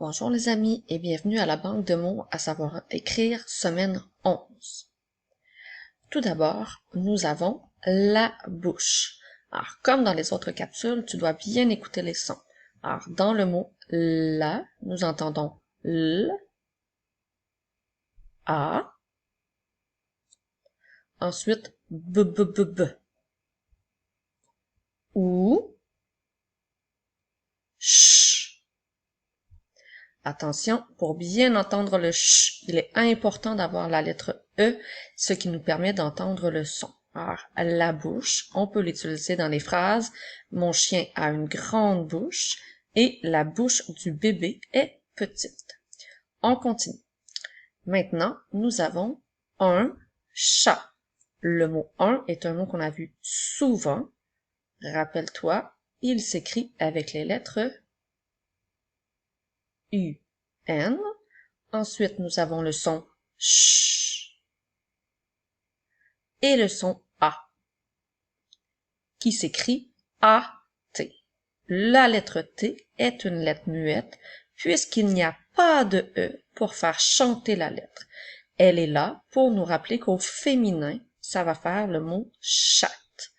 Bonjour les amis et bienvenue à la banque de mots à savoir écrire semaine 11. Tout d'abord, nous avons la bouche. Alors, comme dans les autres capsules, tu dois bien écouter les sons. Alors, dans le mot la, nous entendons l, a, ensuite b, ou, ch. Attention, pour bien entendre le ch, il est important d'avoir la lettre E, ce qui nous permet d'entendre le son. Alors, la bouche, on peut l'utiliser dans les phrases « Mon chien a une grande bouche » et « La bouche du bébé est petite ». On continue. Maintenant, nous avons un chat. Le mot un est un mot qu'on a vu souvent. Rappelle-toi, il s'écrit avec les lettres U, N. Ensuite, nous avons le son ch et le son A, qui s'écrit A-T. La lettre T est une lettre muette, puisqu'il n'y a pas de E pour faire chanter la lettre. Elle est là pour nous rappeler qu'au féminin, ça va faire le mot chatte.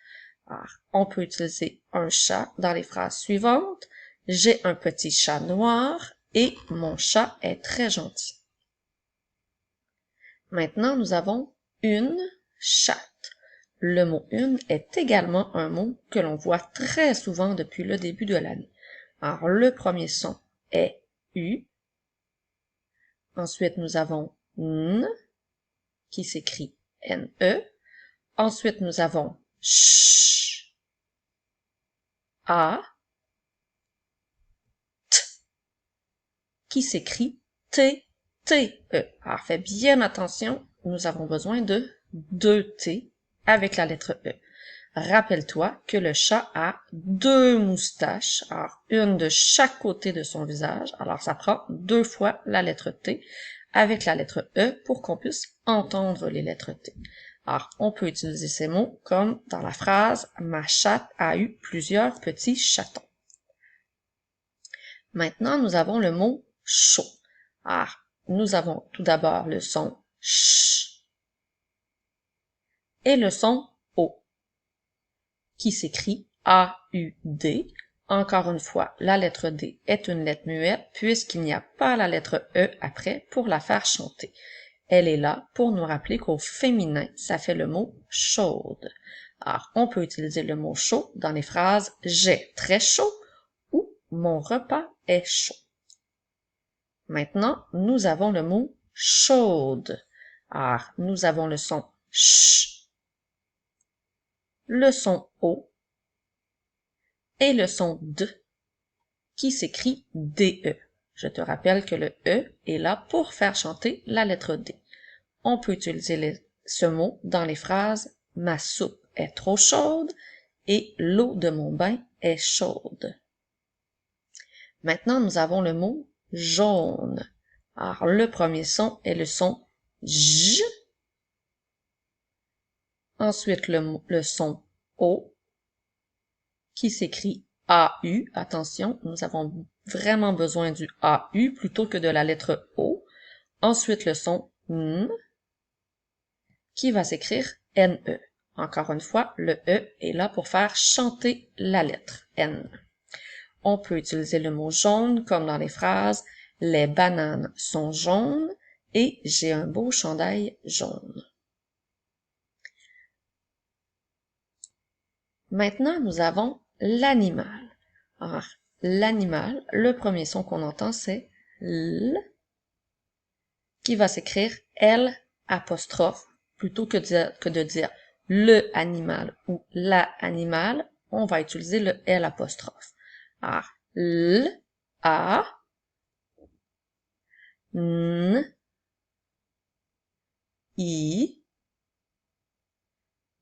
Alors, on peut utiliser un chat dans les phrases suivantes. J'ai un petit chat noir et mon chat est très gentil. Maintenant, nous avons une chatte. Le mot une est également un mot que l'on voit très souvent depuis le début de l'année. Alors, le premier son est U. Ensuite, nous avons N, qui s'écrit N-E. Ensuite, nous avons ch, A, T, qui s'écrit T-T-E. Alors, fais bien attention, nous avons besoin de 2 T avec la lettre E. Rappelle-toi que le chat a 2 moustaches, alors une de chaque côté de son visage, alors ça prend 2 fois la lettre T avec la lettre E pour qu'on puisse entendre les lettres T. Alors, on peut utiliser ces mots comme dans la phrase « Ma chatte a eu plusieurs petits chatons ». Maintenant, nous avons le mot « chaud ». Alors, nous avons tout d'abord le son « ch » et le son « o » qui s'écrit A-U-D. Encore une fois, la lettre D est une lettre muette puisqu'il n'y a pas la lettre E après pour la faire chanter. Elle est là pour nous rappeler qu'au féminin, ça fait le mot chaude. Alors, on peut utiliser le mot chaud dans les phrases « j'ai très chaud » ou « mon repas est chaud ». Maintenant, nous avons le mot chaude. Alors, nous avons le son ch, le son o et le son d qui s'écrit DE. Je te rappelle que le E est là pour faire chanter la lettre D. On peut utiliser ce mot dans les phrases « Ma soupe est trop chaude » et « L'eau de mon bain est chaude ». Maintenant, nous avons le mot « jaune ». Alors, le premier son est le son J. Ensuite, le son O qui s'écrit AU. Attention, nous avons vraiment besoin du AU plutôt que de la lettre O. Ensuite, le son N qui va s'écrire NE. Encore une fois, le E est là pour faire chanter la lettre N. On peut utiliser le mot jaune comme dans les phrases « Les bananes sont jaunes » et « J'ai un beau chandail jaune ». Maintenant, nous avons l'animal. Alors, l'animal, le premier son qu'on entend, c'est L, qui va s'écrire L apostrophe, plutôt que de dire le animal ou la animal, on va utiliser le L apostrophe. Alors, L, A, N, I,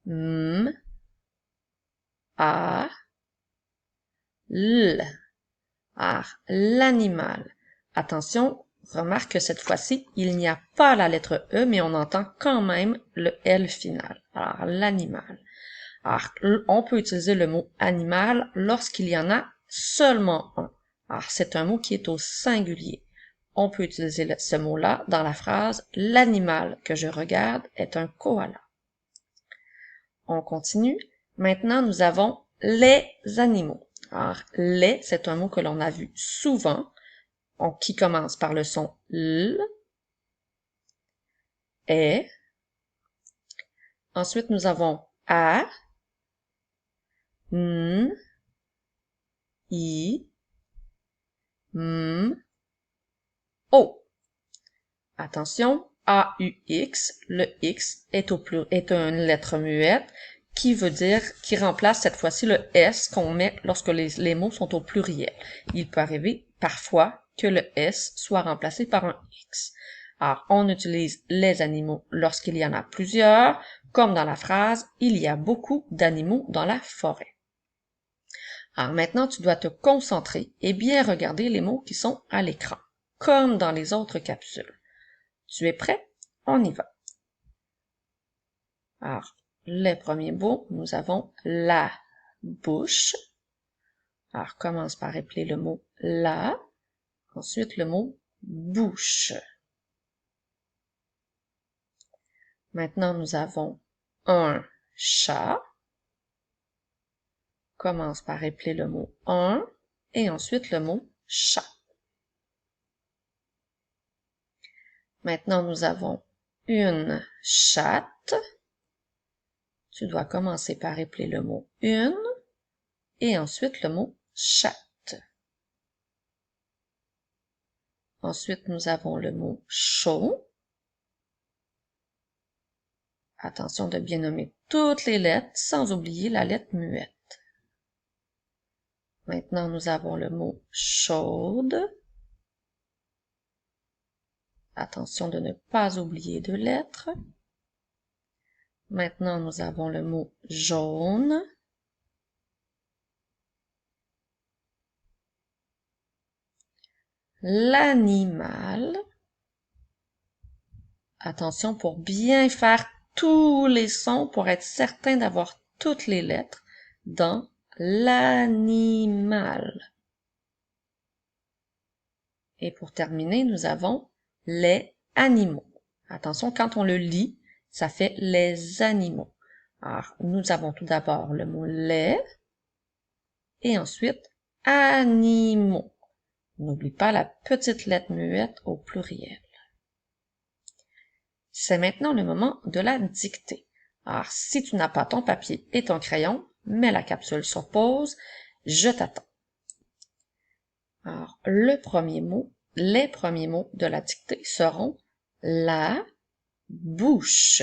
M, A, L. Alors, l'animal. Attention, remarque que cette fois-ci, il n'y a pas la lettre E, mais on entend quand même le L final. Alors, l'animal. Alors, on peut utiliser le mot animal lorsqu'il y en a seulement un. Alors, c'est un mot qui est au singulier. on peut utiliser ce mot-là dans la phrase « L'animal que je regarde est un koala ». On continue. Maintenant, nous avons les animaux. Alors, les, c'est un mot que l'on a vu souvent, qui commence par le son L, et. Ensuite, nous avons A, N, I, M, O. Attention, A-U-X, le X est une lettre muette qui remplace cette fois-ci le S qu'on met lorsque les mots sont au pluriel. Il peut arriver parfois que le S soit remplacé par un X. Alors, on utilise les animaux lorsqu'il y en a plusieurs, comme dans la phrase « Il y a beaucoup d'animaux dans la forêt ». Alors maintenant, tu dois te concentrer et bien regarder les mots qui sont à l'écran, comme dans les autres capsules. Tu es prêt? On y va. Alors, les premiers mots, nous avons la bouche. Alors, commence par épeler le mot la, ensuite le mot bouche. Maintenant, nous avons un chat. Commence par épeler le mot un et ensuite le mot chat. Maintenant, nous avons une chatte. Tu dois commencer par épeler le mot une et ensuite le mot chatte. Ensuite, nous avons le mot chaud. Attention de bien nommer toutes les lettres sans oublier la lettre muette. Maintenant, nous avons le mot chaude. Attention de ne pas oublier de lettres. Maintenant, nous avons le mot jaune. L'animal. Attention pour bien faire tous les sons pour être certain d'avoir toutes les lettres dans l'animal. Et pour terminer, nous avons les animaux. Attention, quand on le lit, ça fait les animaux. Alors, nous avons tout d'abord le mot les et ensuite animaux. N'oublie pas la petite lettre muette au pluriel. C'est maintenant le moment de la dictée. Alors, si tu n'as pas ton papier et ton crayon, mets la capsule sur pause, je t'attends. Alors, les premiers mots de la dictée seront la bouche.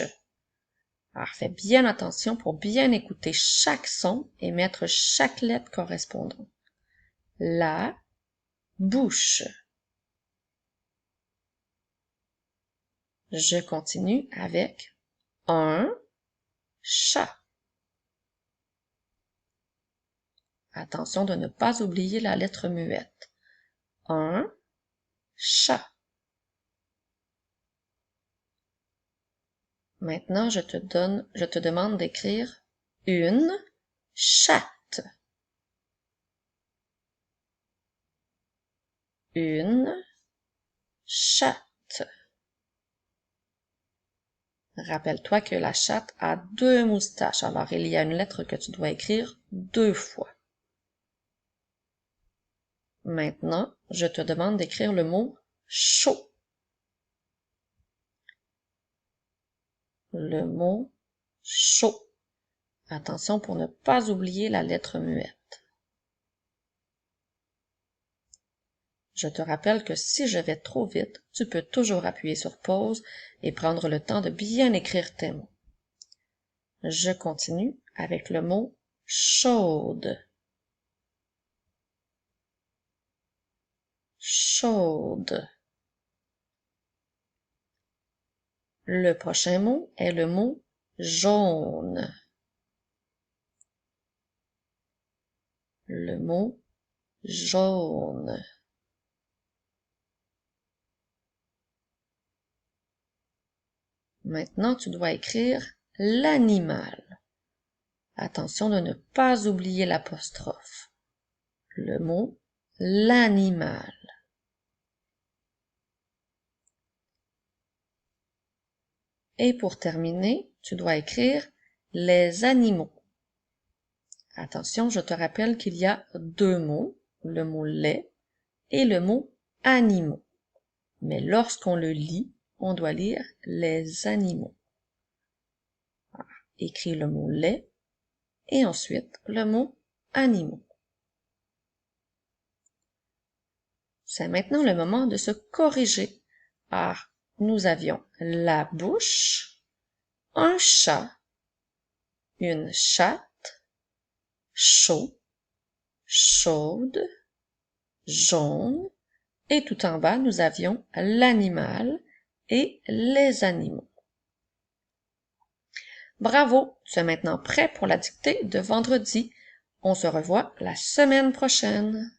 Alors, fais bien attention pour bien écouter chaque son et mettre chaque lettre correspondante. La bouche. Je continue avec un chat. Attention de ne pas oublier la lettre muette. Un chat. Maintenant, je te demande d'écrire une chatte. Une chatte. Rappelle-toi que la chatte a 2 moustaches, alors il y a une lettre que tu dois écrire 2 fois. Maintenant, je te demande d'écrire le mot chaud. Le mot chaud. Attention pour ne pas oublier la lettre muette. Je te rappelle que si je vais trop vite, tu peux toujours appuyer sur pause et prendre le temps de bien écrire tes mots. Je continue avec le mot chaude. Chaude. Le prochain mot est le mot jaune. Le mot jaune. Maintenant, tu dois écrire l'animal. Attention de ne pas oublier l'apostrophe. Le mot l'animal. Et pour terminer, tu dois écrire les animaux. Attention, je te rappelle qu'il y a deux mots, le mot lait et le mot animaux. Mais lorsqu'on le lit, on doit lire les animaux. Écris le mot lait et ensuite le mot animaux. C'est maintenant le moment de se corriger. Nous avions la bouche, un chat, une chatte, chaud, chaude, jaune, et tout en bas, nous avions l'animal et les animaux. Bravo, tu es maintenant prêt pour la dictée de vendredi. On se revoit la semaine prochaine.